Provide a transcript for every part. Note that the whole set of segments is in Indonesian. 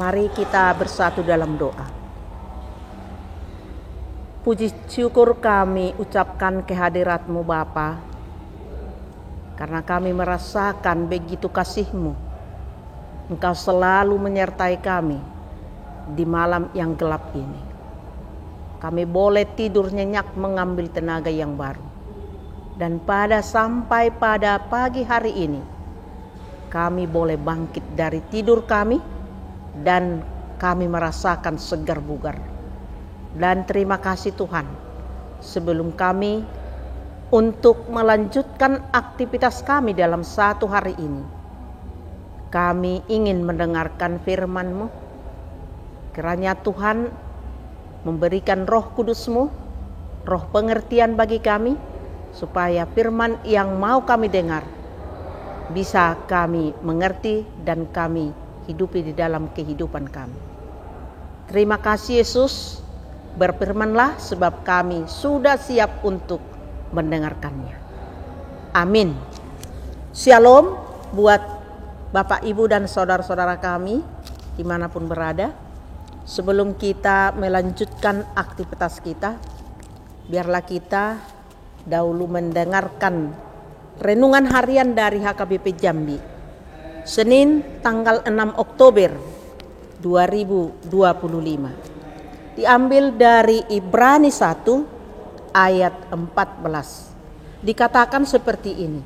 Mari kita bersatu dalam doa. Puji syukur kami ucapkan kehadirat-Mu Bapa, karena kami merasakan begitu kasih-Mu. Engkau selalu menyertai kami di malam yang gelap ini. Kami boleh tidur nyenyak mengambil tenaga yang baru. Dan sampai pada pagi hari ini, kami boleh bangkit dari tidur kami dan kami merasakan segar bugar. Dan terima kasih Tuhan, sebelum kami untuk melanjutkan aktivitas kami dalam satu hari ini, kami ingin mendengarkan firman-Mu. Kiranya Tuhan memberikan Roh Kudus-Mu, roh pengertian bagi kami, supaya firman yang mau kami dengar bisa kami mengerti dan kami hidupi di dalam kehidupan kami. Terima kasih Yesus, berfirmanlah sebab kami sudah siap untuk mendengarkannya. Amin. Shalom buat Bapak, Ibu, dan saudara-saudara kami dimanapun berada. Sebelum kita melanjutkan aktivitas kita, biarlah kita dahulu mendengarkan renungan harian dari HKBP Jambi, Senin tanggal 6 Oktober 2025. Diambil dari Ibrani 1 ayat 14. Dikatakan seperti ini.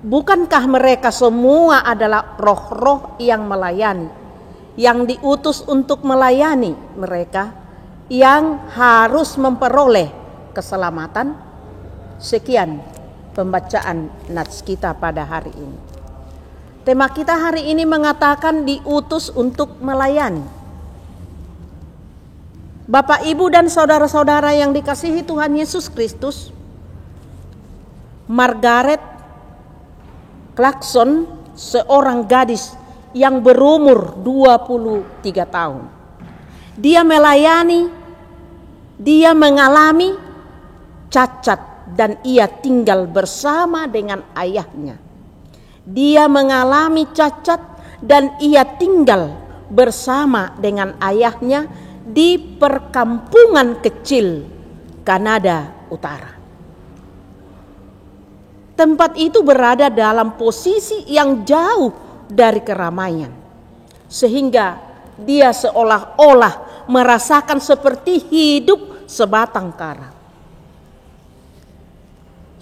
Bukankah mereka semua adalah roh-roh yang melayani, yang diutus untuk melayani mereka yang harus memperoleh keselamatan? Sekian pembacaan nats kita pada hari ini. Tema kita hari ini mengatakan diutus untuk melayani. Bapak, Ibu, dan saudara-saudara yang dikasihi Tuhan Yesus Kristus, Margaret Clarkson, seorang gadis yang berumur 23 tahun. Dia melayani, dia mengalami cacat dan ia tinggal bersama dengan ayahnya. Dia mengalami cacat dan ia tinggal bersama dengan ayahnya di perkampungan kecil Kanada Utara. Tempat itu berada dalam posisi yang jauh dari keramaian, sehingga dia seolah-olah merasakan seperti hidup sebatang kara.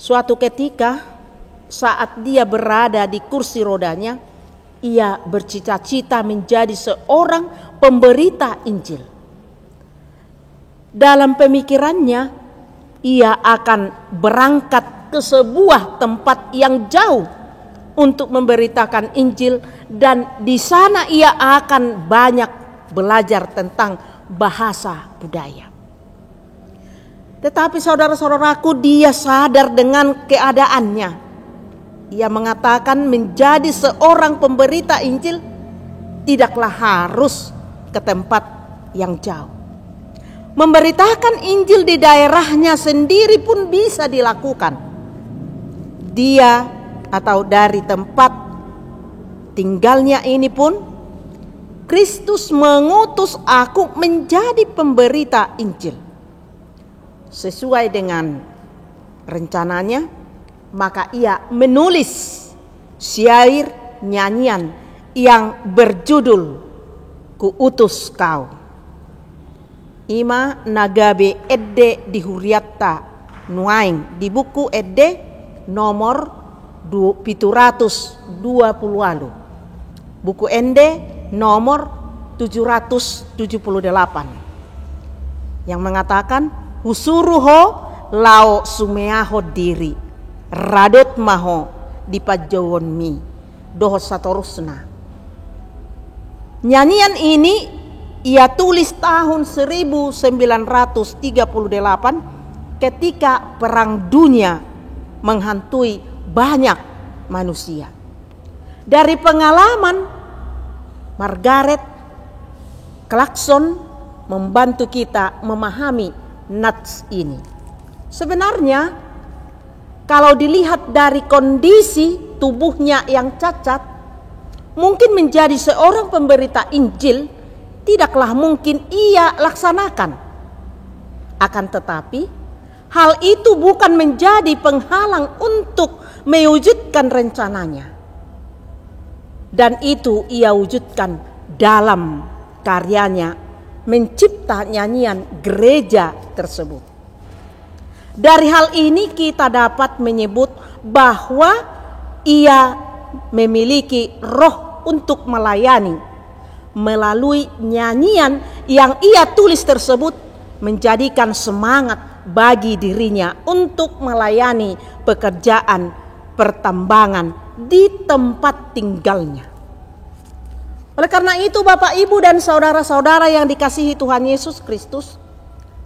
Suatu ketika, saat dia berada di kursi rodanya, ia bercita-cita menjadi seorang pemberita Injil. Dalam pemikirannya, ia akan berangkat ke sebuah tempat yang jauh untuk memberitakan Injil, dan di sana ia akan banyak belajar tentang bahasa budaya. Tetapi saudara-saudaraku, dia sadar dengan keadaannya. Ia mengatakan menjadi seorang pemberita Injil tidaklah harus ke tempat yang jauh. Memberitakan Injil di daerahnya sendiri pun bisa dilakukan. Dia atau dari tempat tinggalnya ini pun, Kristus mengutus aku menjadi pemberita Injil. Sesuai dengan rencananya, maka ia menulis syair nyanyian yang berjudul Kuutus Kau. Ima nagabe edde dihuriatta nuaing di buku edde nomor 720. Buku ende nomor 778 yang mengatakan husuruho lao sumeaho diri radot maho dipajawon mi doho satorusna. Nyanyian ini ia tulis tahun 1938 ketika Perang Dunia menghantui banyak manusia. Dari pengalaman, Margaret Clarkson membantu kita memahami nats ini. Sebenarnya kalau dilihat dari kondisi tubuhnya yang cacat, mungkin menjadi seorang pemberita Injil tidaklah mungkin ia laksanakan. Akan tetapi, hal itu bukan menjadi penghalang untuk mewujudkan rencananya. Dan itu ia wujudkan dalam karyanya mencipta nyanyian gereja tersebut. Dari hal ini kita dapat menyebut bahwa ia memiliki roh untuk melayani. Melalui nyanyian yang ia tulis tersebut menjadikan semangat bagi dirinya untuk melayani pekerjaan pertambangan di tempat tinggalnya. Oleh karena itu Bapak, Ibu, dan saudara-saudara yang dikasihi Tuhan Yesus Kristus,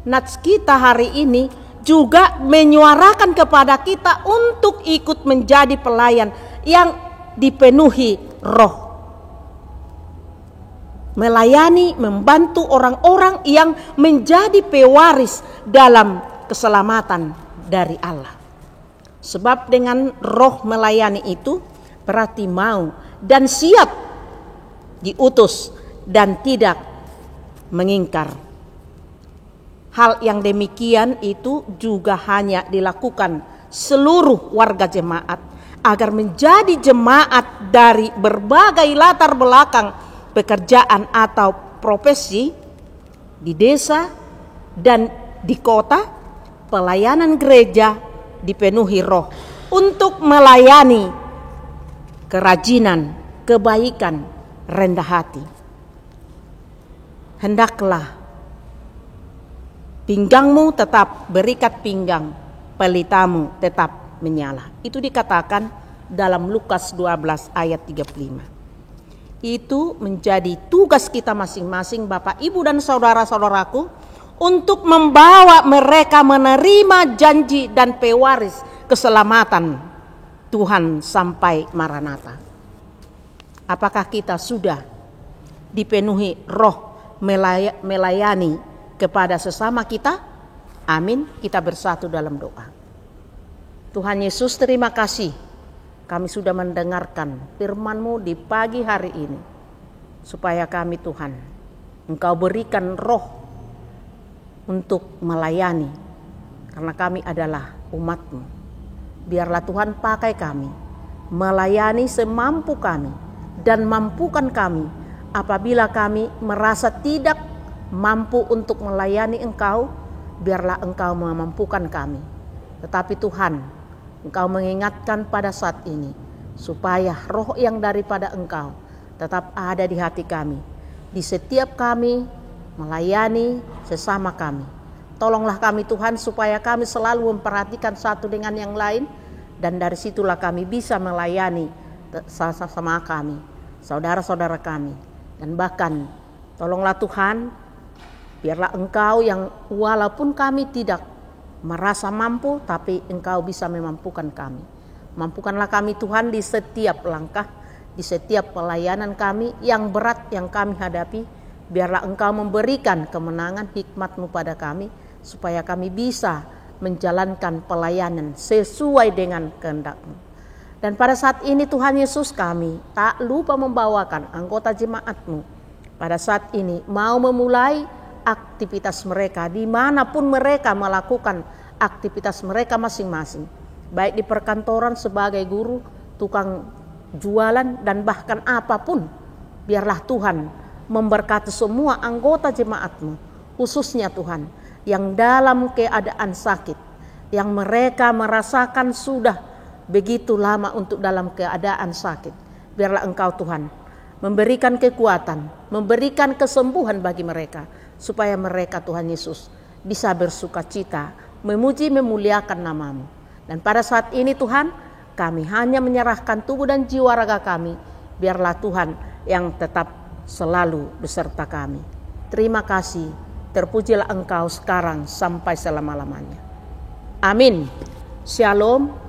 nats kita hari ini juga menyuarakan kepada kita untuk ikut menjadi pelayan yang dipenuhi roh. Melayani, membantu orang-orang yang menjadi pewaris dalam keselamatan dari Allah. Sebab dengan roh melayani itu berarti mau dan siap diutus dan tidak mengingkar. Hal yang demikian itu juga hanya dilakukan seluruh warga jemaat agar menjadi jemaat dari berbagai latar belakang pekerjaan atau profesi di desa dan di kota. Pelayanan gereja dipenuhi roh untuk melayani kerajinan, kebaikan, rendah hati. Hendaklah pinggangmu tetap berikat pinggang, pelitamu tetap menyala. Itu dikatakan dalam Lukas 12 ayat 35. Itu menjadi tugas kita masing-masing Bapak, Ibu, dan saudara-saudaraku untuk membawa mereka menerima janji dan pewaris keselamatan Tuhan sampai Maranatha. Apakah kita sudah dipenuhi roh melayani kepada sesama kita? Amin. Kita bersatu dalam doa. Tuhan Yesus, terima kasih kami sudah mendengarkan firman-Mu di pagi hari ini. Supaya kami, Tuhan, Engkau berikan roh untuk melayani, karena kami adalah umat-Mu. Biarlah Tuhan pakai kami melayani semampu kami, dan mampukan kami apabila kami merasa tidak mampu untuk melayani Engkau. Biarlah Engkau memampukan kami. Tetapi Tuhan, Engkau mengingatkan pada saat ini supaya roh yang daripada Engkau tetap ada di hati kami, di setiap kami melayani sesama kami. Tolonglah kami Tuhan supaya kami selalu memperhatikan satu dengan yang lain, dan dari situlah kami bisa melayani sama kami, saudara-saudara kami. Dan bahkan tolonglah Tuhan, biarlah Engkau yang walaupun kami tidak merasa mampu, tapi Engkau bisa memampukan kami. Mampukanlah kami Tuhan di setiap langkah, di setiap pelayanan kami yang berat yang kami hadapi. Biarlah Engkau memberikan kemenangan hikmat-Mu pada kami, supaya kami bisa menjalankan pelayanan sesuai dengan kehendak-Mu. Dan pada saat ini Tuhan Yesus, kami tak lupa membawakan anggota jemaat-Mu pada saat ini mau memulai aktivitas mereka dimanapun mereka melakukan aktivitas mereka masing-masing, baik di perkantoran sebagai guru, tukang jualan, dan bahkan apapun. Biarlah Tuhan memberkati semua anggota jemaat-Mu, khususnya Tuhan yang dalam keadaan sakit, yang mereka merasakan sudah begitu lama untuk dalam keadaan sakit. Biarlah Engkau Tuhan memberikan kekuatan, memberikan kesembuhan bagi mereka, supaya mereka Tuhan Yesus bisa bersukacita, memuji memuliakan nama-Mu. Dan pada saat ini Tuhan, kami hanya menyerahkan tubuh dan jiwa raga kami. Biarlah Tuhan yang tetap selalu beserta kami. Terima kasih, terpujilah Engkau sekarang sampai selama-lamanya. Amin. Shalom.